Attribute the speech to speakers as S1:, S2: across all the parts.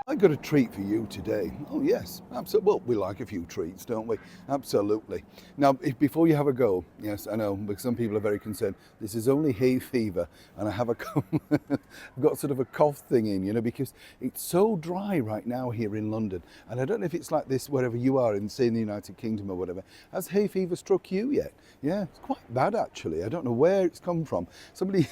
S1: I got a treat for you today. Oh yes, absolutely. Well, we like a few treats, don't we? Absolutely. Now, before you have a go, yes, I know, because some people are very concerned. This is only hay fever, and I have I've got sort of a cough thing in, because it's so dry right now here in London, and I don't know if it's like this wherever you are in, say, in the United Kingdom or whatever. Has hay fever struck you yet? Yeah, it's quite bad actually. I don't know where it's come from. Somebody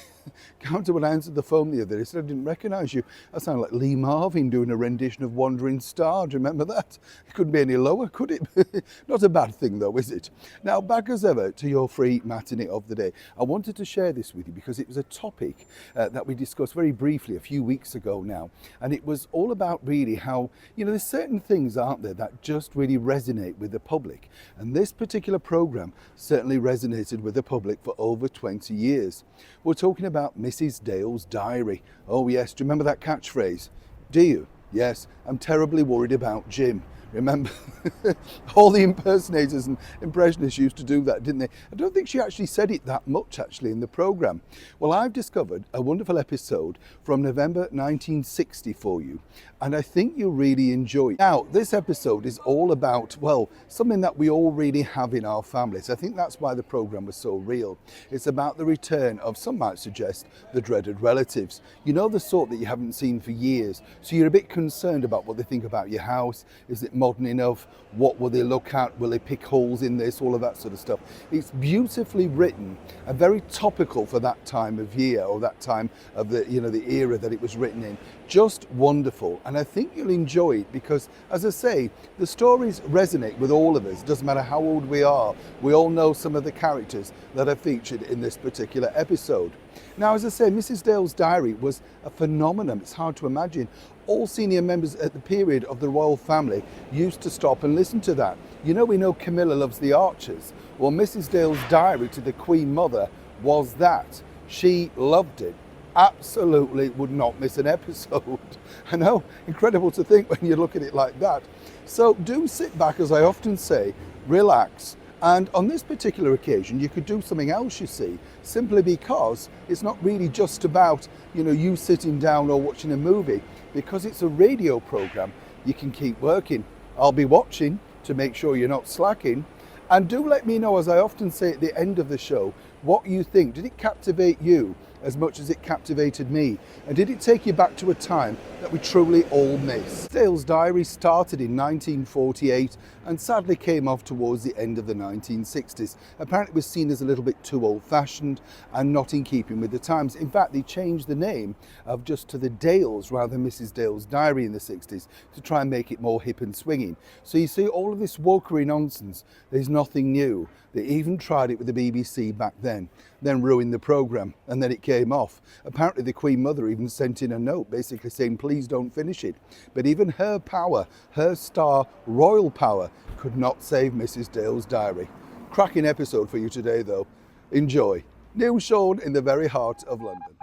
S1: came to when I answered the phone the other day, he said, I didn't recognise you. I sound like Lee Marvin doing a rendition of Wandering Star. Do you remember that? It couldn't be any lower, could it? Not a bad thing though, is it? Now, back as ever to your free matinee of the day. I wanted to share this with you because it was a topic that we discussed very briefly a few weeks ago now. And it was all about really how, there's certain things, aren't there, that just really resonate with the public. And this particular programme certainly resonated with the public for over 20 years. We're talking about Mrs. Dale's Diary. Oh yes, do you remember that catchphrase? Do you? Yes, I'm terribly worried about Jim. Remember, all the impersonators and impressionists used to do that, didn't they? I don't think she actually said it that much, actually, in the programme. Well, I've discovered a wonderful episode from November 1960 for you, and I think you'll really enjoy it. Now, this episode is all about, well, something that we all really have in our families. I think that's why the programme was so real. It's about the return of, some might suggest, the dreaded relatives. The sort that you haven't seen for years, so you're a bit concerned about what they think about your house. Is it modern enough? What will they look at? Will they pick holes in this? All of that sort of stuff. It's beautifully written and very topical for that time of year, or that time of the era that it was written in. Just wonderful, and I think you'll enjoy it because, as I say, the stories resonate with all of us. Doesn't matter how old we are, we all know some of the characters that are featured in this particular episode. Now, as I say, Mrs. Dale's Diary was a phenomenon. It's hard to imagine. All senior members at the period of the royal family used to stop and listen to that. We know Camilla loves the Archers. Well, Mrs. Dale's Diary to the Queen Mother was that. She loved it. Absolutely would not miss an episode. I know, incredible to think when you look at it like that. So do sit back, as I often say, relax. And on this particular occasion, you could do something else, you see, simply because it's not really just about, you sitting down or watching a movie. Because it's a radio programme, you can keep working. I'll be watching to make sure you're not slacking. And do let me know, as I often say at the end of the show, what you think. Did it captivate you as much as it captivated me? And did it take you back to a time that we truly all miss? Dale's Diary started in 1948 and sadly came off towards the end of the 1960s. Apparently it was seen as a little bit too old-fashioned and not in keeping with the times. In fact, they changed the name of just to the Dales rather than Mrs. Dale's Diary in the 60s to try and make it more hip and swinging. So you see, all of this wokery nonsense, there's nothing new. They even tried it with the BBC back then ruined the programme, and then it came off. Apparently the Queen Mother even sent in a note basically saying, please don't finish it. But even her power, her star royal power, could not save Mrs. Dale's Diary. Cracking episode for you today though. Enjoy. Neil Sean in the very heart of London.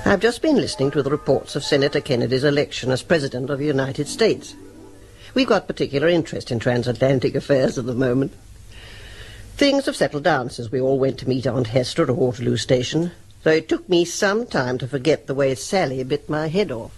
S2: I've just been listening to the reports of Senator Kennedy's election as President of the United States. We've got particular interest in transatlantic affairs at the moment. Things have settled down since we all went to meet Aunt Hester at Waterloo Station, though it took me some time to forget the way Sally bit my head off.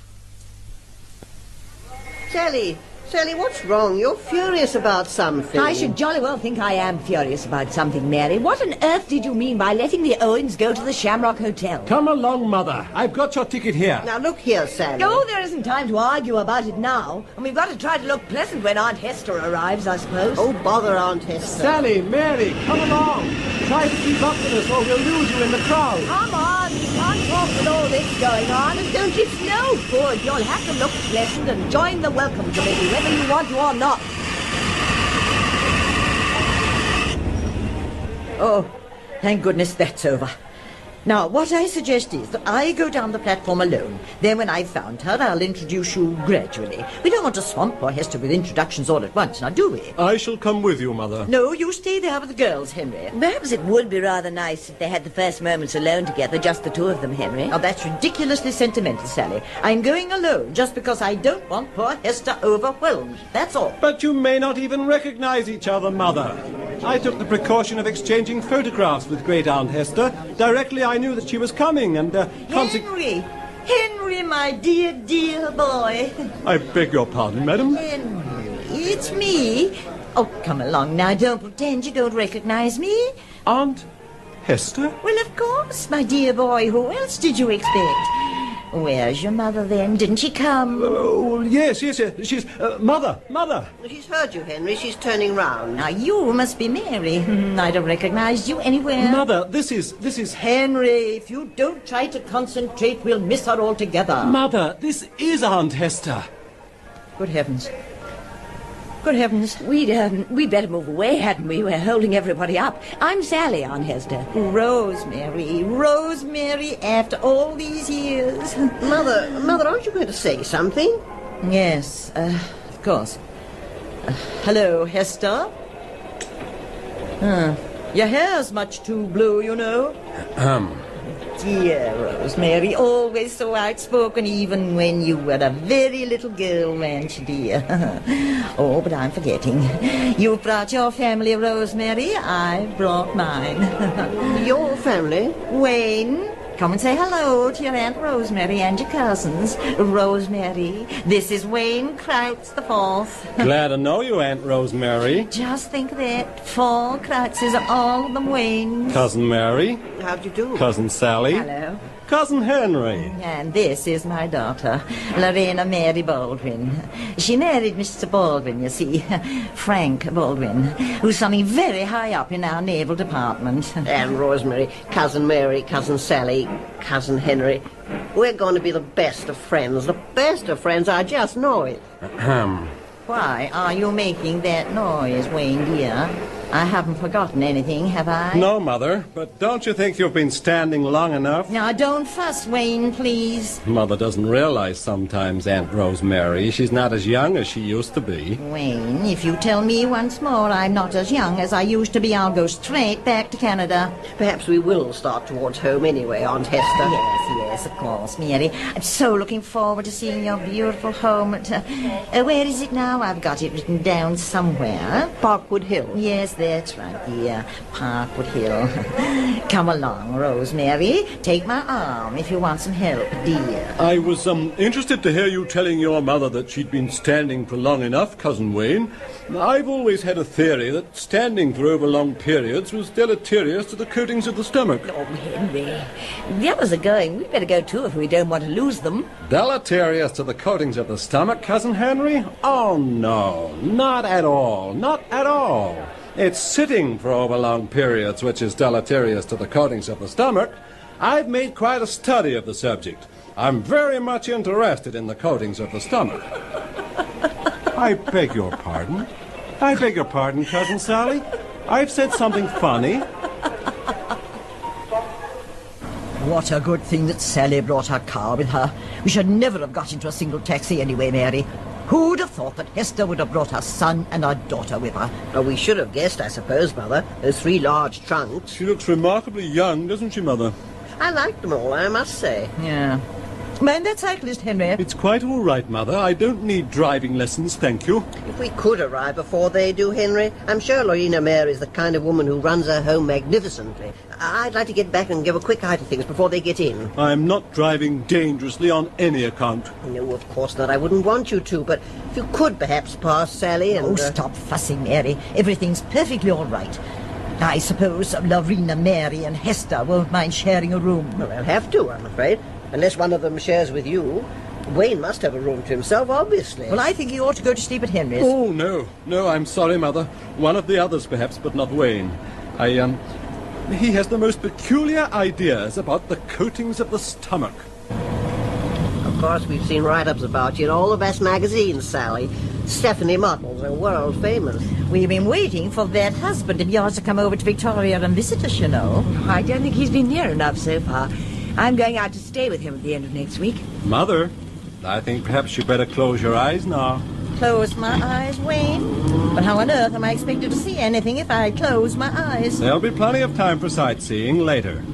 S2: Sally, what's wrong? You're furious about something.
S3: I should jolly well think I am furious about something, Mary. What on earth did you mean by letting the Owens go to the Shamrock Hotel?
S4: Come along, Mother. I've got your ticket here.
S2: Now, look here, Sally.
S3: Oh, there isn't time to argue about it now. And we've got to try to look pleasant when Aunt Hester arrives, I suppose.
S2: Oh, bother Aunt Hester.
S4: Sally, Mary, come along. Try to keep up with us or we'll lose you in the crowd.
S3: Come on, we can't talk with all this going on. And don't it's no good. You'll have to look pleasant and join the welcome committee, whether you want to or not. Oh, thank goodness that's over. Now, what I suggest is that I go down the platform alone. Then when I've found her, I'll introduce you gradually. We don't want to swamp poor Hester with introductions all at once, now do we?
S4: I shall come with you, Mother.
S3: No, you stay there with the girls, Henry. Perhaps it would be rather nice if they had the first moments alone together, just the two of them, Henry. Oh, that's ridiculously sentimental, Sally. I'm going alone just because I don't want poor Hester overwhelmed. That's all.
S4: But you may not even recognize each other, Mother. I took the precaution of exchanging photographs with Great Aunt Hester directly I knew that she was coming, and
S3: Henry! Henry, my dear, dear boy.
S4: I beg your pardon, madam.
S3: Henry, it's me. Oh, come along now. Don't pretend you don't recognize me.
S4: Aunt Hester?
S3: Well, of course, my dear boy. Who else did you expect? Where's your mother, then? Didn't she come?
S4: Oh, yes. She's... Mother!
S2: She's heard you, Henry. She's turning round.
S3: Now, you must be Mary. I'd have recognized you anywhere.
S4: Mother, this is...
S3: Henry, if you don't try to concentrate, we'll miss her altogether.
S4: Mother, this is Aunt Hester.
S3: Good heavens. Good heavens.
S5: We'd better move away, hadn't we? We're holding everybody up. I'm Sally, Aunt Hester.
S3: Rosemary, after all these years.
S2: Mother, aren't you going to say something?
S3: Yes, of course. Hello, Hester. Your hair's much too blue, you know. Dear Rosemary, always so outspoken, even when you were a very little girl, weren't you, dear? Oh, but I'm forgetting. You've brought your family, Rosemary. I've brought mine.
S2: Your family?
S3: Wayne, come and say hello to your Aunt Rosemary and your cousins. Rosemary, this is Wayne Crouch the Fourth.
S4: Glad to know you, Aunt Rosemary.
S3: Just think of that. 4 Crouches, all of them Waynes.
S4: Cousin Mary.
S2: How do you do?
S4: Cousin Sally.
S3: Hello.
S4: Cousin Henry.
S3: And this is my daughter, Lorena Mary Baldwin. She married Mr. Baldwin, you see, Frank Baldwin, who's something very high up in our naval department.
S2: And Rosemary, Cousin Mary, Cousin Sally, Cousin Henry. We're going to be the best of friends. The best of friends, I just know it.
S3: Why are you making that noise, Wayne, dear? I haven't forgotten anything, have I?
S4: No, Mother, but don't you think you've been standing long enough?
S3: Now, don't fuss, Wayne, please.
S4: Mother doesn't realize sometimes, Aunt Rosemary, she's not as young as she used to be.
S3: Wayne, if you tell me once more I'm not as young as I used to be, I'll go straight back to Canada.
S2: Perhaps we will start towards home anyway, Aunt Hester.
S3: Yes, of course, Mary. I'm so looking forward to seeing your beautiful home at... where is it now? I've got it written down somewhere.
S2: Parkwood Hill.
S3: Yes, that's right, dear. Parkwood Hill. Come along, Rosemary. Take my arm if you want some help, dear.
S4: I was interested to hear you telling your mother that she'd been standing for long enough, Cousin Wayne. I've always had a theory that standing for over long periods was deleterious to the coatings of the stomach.
S5: Oh, Henry. The others are going. We'd better go too if we don't want to lose them.
S4: Deleterious to the coatings of the stomach, Cousin Henry? Oh, no. Not at all. Not at all. It's sitting for over long periods which is deleterious to the coatings of the stomach. I've made quite a study of the subject. I'm very much interested in the coatings of the stomach. I beg your pardon. I beg your pardon, Cousin Sally. I've said something funny.
S3: What a good thing that Sally brought her car with her. We should never have got into a single taxi anyway, Mary. Who'd have thought that Hester would have brought her son and her daughter with her?
S2: Oh, we should have guessed, I suppose, Mother. Those 3 large trunks.
S4: She looks remarkably young, doesn't she, Mother?
S2: I like them all, I must say.
S3: Yeah. Mind that cyclist, Henry?
S4: It's quite all right, Mother. I don't need driving lessons, thank you.
S2: If we could arrive before they do, Henry, I'm sure Lorena Mary is the kind of woman who runs her home magnificently. I'd like to get back and give a quick eye to things before they get in.
S4: I'm not driving dangerously on any account.
S2: No, of course not. I wouldn't want you to, but if you could perhaps pass Sally and...
S3: Oh, stop fussing, Mary. Everything's perfectly all right. I suppose Lorena Mary and Hester won't mind sharing a room.
S2: Well, they'll have to, I'm afraid. Unless one of them shares with you. Wayne must have a room to himself, obviously.
S3: Well, I think he ought to go to sleep at Henry's.
S4: Oh, no. No, I'm sorry, Mother. One of the others, perhaps, but not Wayne. He has the most peculiar ideas about the coatings of the stomach.
S2: Of course, we've seen write-ups about you in all the best magazines, Sally. Stephanie models are world famous.
S3: We've been waiting for that husband of yours to come over to Victoria and visit us, you know.
S5: I don't think he's been near enough so far. I'm going out to stay with him at the end of next week.
S4: Mother, I think perhaps you better close your eyes now.
S3: Close my eyes, Wayne? But how on earth am I expected to see anything if I close my eyes?
S4: There'll be plenty of time for sightseeing later.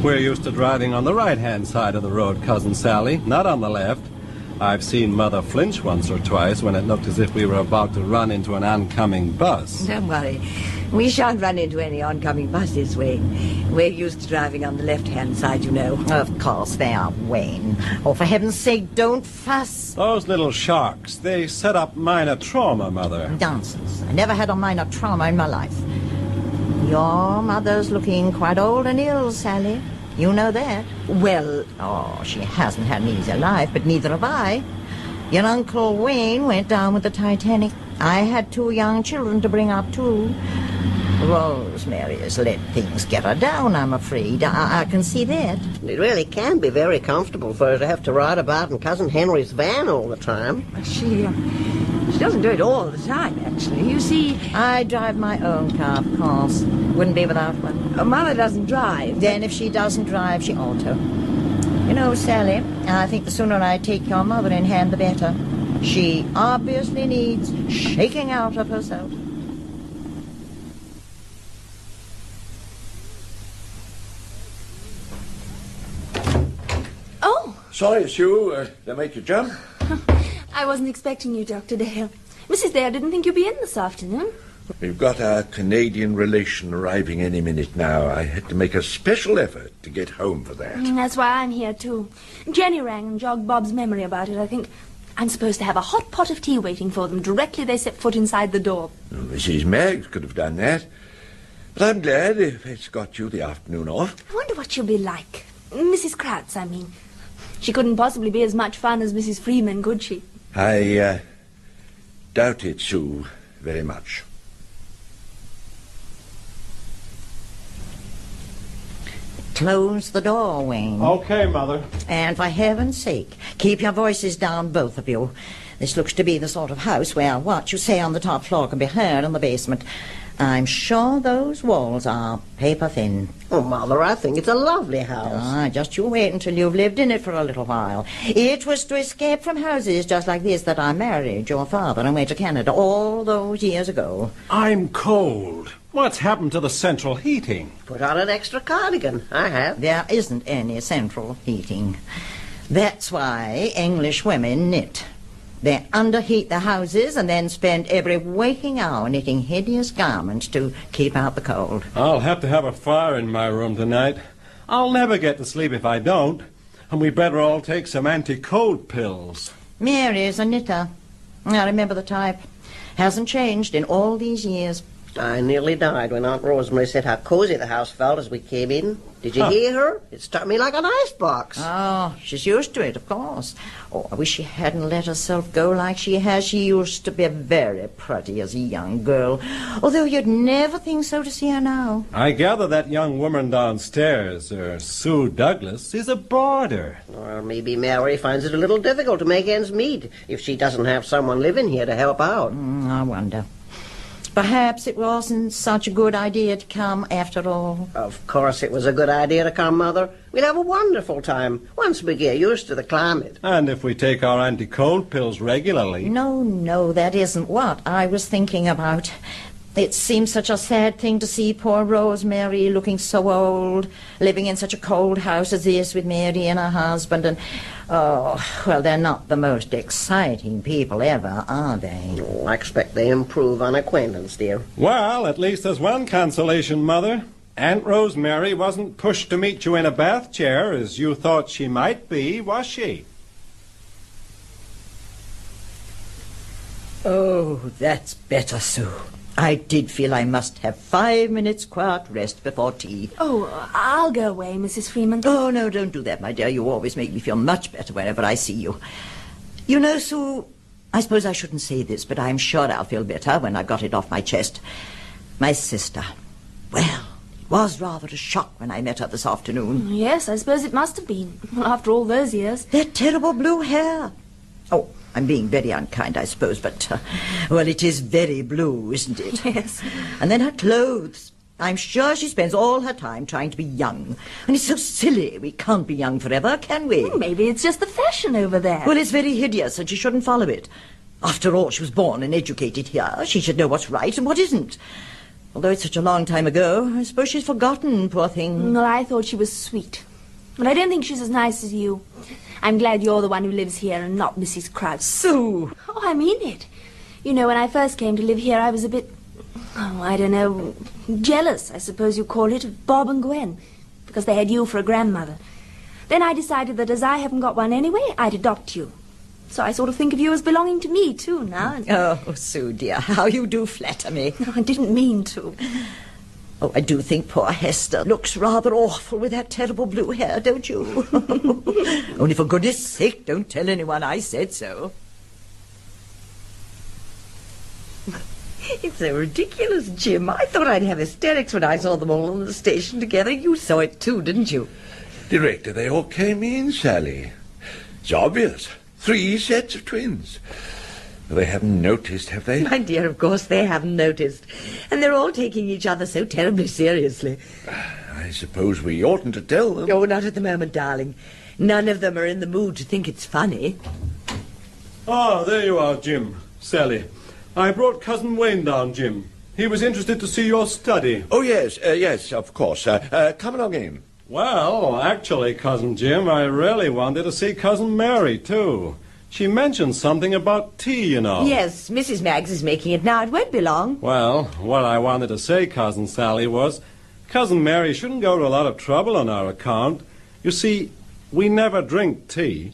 S4: We're used to driving on the right-hand side of the road, Cousin Sally, not on the left. I've seen Mother flinch once or twice when it looked as if we were about to run into an oncoming bus.
S5: Don't worry. We shan't run into any oncoming bus this way. We're used to driving on the left-hand side, you know.
S3: Of course they are, Wayne. Oh, for heaven's sake, don't fuss.
S4: Those little sharks, they set up minor trauma, Mother.
S3: Nonsense. I never had a minor trauma in my life. Your mother's looking quite old and ill, Sally. You know that.
S5: Well,
S3: Oh, she hasn't had an easy life, but neither have I. Your Uncle Wayne went down with the Titanic. I had 2 young children to bring up, too. Rosemary has let things get her down, I'm afraid. I can see that.
S2: It really can be very comfortable for her to have to ride about in Cousin Henry's van all the time.
S5: she doesn't do it all the time, actually. You see,
S3: I drive my own car, of course. Wouldn't be without one.
S5: Mother doesn't drive.
S3: Then if she doesn't drive, she ought to. You know, Sally, I think the sooner I take your mother in hand, the better. She obviously needs shaking out of herself.
S6: Oh,
S7: Sorry, Sue, to make you jump.
S6: I wasn't expecting you, Dr. Dale. Mrs. Dale didn't think you'd be in this afternoon.
S7: We've got our Canadian relation arriving any minute now. I had to make a special effort to get home for that.
S6: That's why I'm here, too. Jenny rang and jogged Bob's memory about it, I think. I'm supposed to have a hot pot of tea waiting for them directly they set foot inside the door.
S7: Well, Mrs. Meggs could have done that. But I'm glad if it's got you the afternoon off.
S6: I wonder what she'll be like. Mrs. Kratz, I mean. She couldn't possibly be as much fun as Mrs. Freeman, could she?
S7: I doubt it, Sue, very much.
S3: Close the door, Wayne.
S4: Okay, Mother.
S3: And for heaven's sake, keep your voices down, both of you. This looks to be the sort of house where what you say on the top floor can be heard in the basement. I'm sure those walls are paper thin.
S2: Oh, Mother, I think it's a lovely house.
S3: Ah, just you wait until you've lived in it for a little while. It was to escape from houses just like this that I married your father and went to Canada all those years ago.
S4: I'm cold. What's happened to the central heating?
S2: Put on an extra cardigan. I have.
S3: There isn't any central heating. That's why English women knit. They underheat their houses and then spend every waking hour knitting hideous garments to keep out the cold.
S4: I'll have to have a fire in my room tonight. I'll never get to sleep if I don't. And we better all take some anti-cold pills.
S3: Mary's a knitter. I remember the type. Hasn't changed in all these years.
S2: I nearly died when Aunt Rosemary said how cozy the house felt as we came in. Did you hear her? It struck me like an icebox.
S3: Oh, she's used to it, of course. Oh, I wish she hadn't let herself go like she has. She used to be very pretty as a young girl, although you'd never think so to see her now.
S4: I gather that young woman downstairs, Sue Douglas, is a boarder.
S2: Or maybe Mary finds it a little difficult to make ends meet if she doesn't have someone living here to help out.
S3: I wonder. Perhaps it wasn't such a good idea to come after all.
S2: Of course it was a good idea to come, Mother. We'd have a wonderful time once we get used to the climate.
S4: And if we take our anti-cold pills regularly.
S3: No, that isn't what I was thinking about. It seems such a sad thing to see poor Rosemary looking so old, living in such a cold house as this with Mary and her husband, and, they're not the most exciting people ever, are they?
S2: Oh, I expect they improve on acquaintance, dear.
S4: Well, at least there's one consolation, Mother. Aunt Rosemary wasn't pushed to meet you in a bath chair as you thought she might be, was she?
S3: Oh, that's better, Sue. I did feel I must have 5 minutes quiet rest before tea.
S6: Oh, I'll go away, Mrs. Freeman.
S3: Oh, no, don't do that, my dear. You always make me feel much better whenever I see you. You know, Sue, I suppose I shouldn't say this, but I'm sure I'll feel better when I've got it off my chest. My sister. Well, it was rather a shock when I met her this afternoon.
S6: Yes, I suppose it must have been. After all those years.
S3: That terrible blue hair. Oh, I'm being very unkind, I suppose, but, well, it is very blue, isn't it?
S6: Yes.
S3: And then her clothes. I'm sure she spends all her time trying to be young. And it's so silly. We can't be young forever, can we?
S6: Well, maybe it's just the fashion over there.
S3: Well, it's very hideous, and she shouldn't follow it. After all, she was born and educated here. She should know what's right and what isn't. Although it's such a long time ago, I suppose she's forgotten, poor thing.
S6: Well, I thought she was sweet. But I don't think she's as nice as you. I'm glad you're the one who lives here and not Mrs. Kratz.
S3: Sue!
S6: Oh, I mean it. You know, when I first came to live here, I was a bit Oh, I don't know. Jealous, I suppose you call it, of Bob and Gwen, because they had you for a grandmother. Then I decided that as I haven't got one anyway, I'd adopt you. So I sort of think of you as belonging to me, too, now.
S3: Oh, Sue, dear, how you do flatter me.
S6: No, I didn't mean to.
S3: Oh, I do think poor Hester looks rather awful with that terrible blue hair, don't you? Only for goodness sake, don't tell anyone I said so. It's so ridiculous, Jim. I thought I'd have hysterics when I saw them all on the station together. You saw it too, didn't you?
S7: Director, they all came in, Sally. It's obvious. 3 sets of twins. They haven't noticed, have they?
S3: My dear, of course they haven't noticed. And they're all taking each other so terribly seriously.
S7: I suppose we oughtn't to tell them.
S3: Oh, not at the moment, darling. None of them are in the mood to think it's funny.
S4: Ah, there you are, Jim. Sally. I brought Cousin Wayne down, Jim. He was interested to see your study.
S7: Oh, yes, of course. Come along in.
S4: Well, actually, Cousin Jim, I really wanted to see Cousin Mary, too. She mentioned something about tea, you know.
S3: Yes, Mrs. Maggs is making it now. It won't be long.
S4: Well, what I wanted to say, Cousin Sally, was Cousin Mary shouldn't go to a lot of trouble on our account. You see, we never drink tea.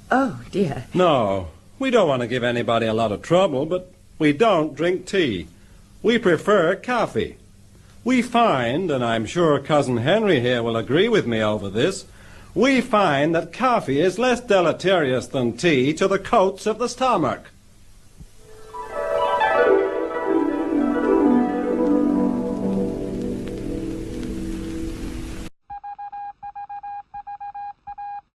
S3: Oh, dear.
S4: No, we don't want to give anybody a lot of trouble, but we don't drink tea. We prefer coffee. We find, and I'm sure Cousin Henry here will agree with me over this, we find that coffee is less deleterious than tea to the coats of the stomach.